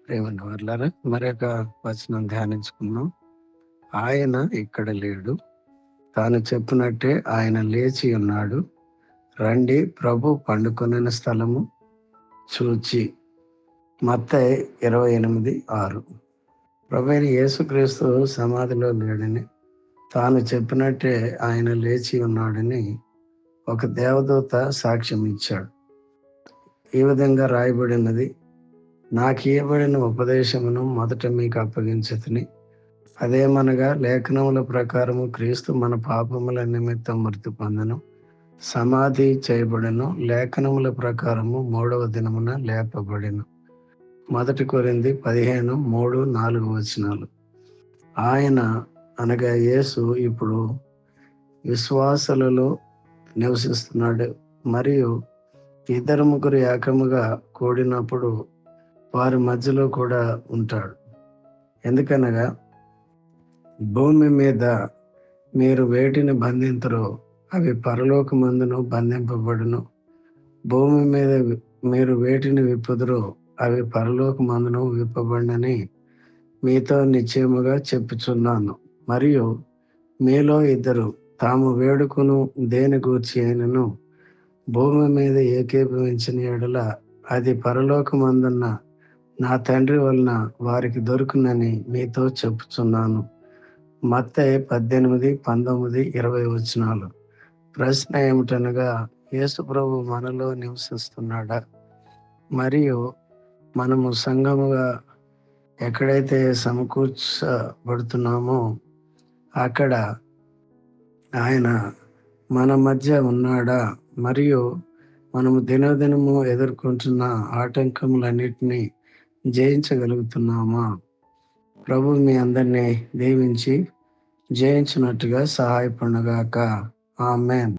దేవుని వర్లారా మరొక వచనం ధ్యానించుకున్నాం. ఆయన ఇక్కడ లేడు, తాను చెప్పినట్టే ఆయన లేచి ఉన్నాడు. రండి, ప్రభు పండుకొనిన స్థలము చూచి. మత్తయి 28:6. ప్రభు అయిన యేసుక్రీస్తు సమాధిలో లేడని, తాను చెప్పినట్టే ఆయన లేచి ఉన్నాడని ఒక దేవదూత సాక్ష్యం ఇచ్చాడు. ఈ విధంగా రాయబడినది: నాకు ఇవ్వబడిన ఉపదేశమును మొదట మీకు అప్పగించితిని. అదేమనగా, లేఖనముల ప్రకారము క్రీస్తు మన పాపముల నిమిత్తం మృతి పొందెను, సమాధి చేయబడెను, లేఖనముల ప్రకారము 3వ దినమున లేపబడెను. 1 కొరింథీ 15:3-4 ఆయన అనగా యేసు ఇప్పుడు విశ్వాసులలో నివసిస్తున్నాడు. మరియు 2-3 ఏకముగా కూడినప్పుడు వారి మధ్యలో కూడా ఉంటాడు. ఎందుకనగా, భూమి మీద మీరు వేటిని బంధింతురో అవి పరలోకమందును బంధింపబడును, భూమి మీద మీరు వేటిని విప్పుదురో అవి పరలోకమందును విప్పబడినని మీతో నిశ్చయముగా చెప్పుచున్నాను. మరియు మీలో 2 తాము వేడుకును దేని గూర్చి అయినను భూమి మీద ఏకీభవించిన యెడల అది పరలోకమందున్న నా తండ్రి వలన వారికి దొరుకునని మీతో చెప్పుచున్నాను. మత్తయి 18:19-20. ప్రశ్న ఏమిటనగా, యేసు ప్రభు మనలో నివసిస్తున్నాడా? మరియు మనము సంఘముగా ఎక్కడైతే సమకూర్చబడుతున్నామో అక్కడ ఆయన మన మధ్య ఉన్నాడా? మరియు మనము దినదినము ఎదుర్కొంటున్న ఆటంకములన్నిటినీ జయించగలుగుతున్నామా? ప్రభు మీ అందరినీ దీవించి జయించినట్టుగా సహాయపడునుగాక. ఆమేన్.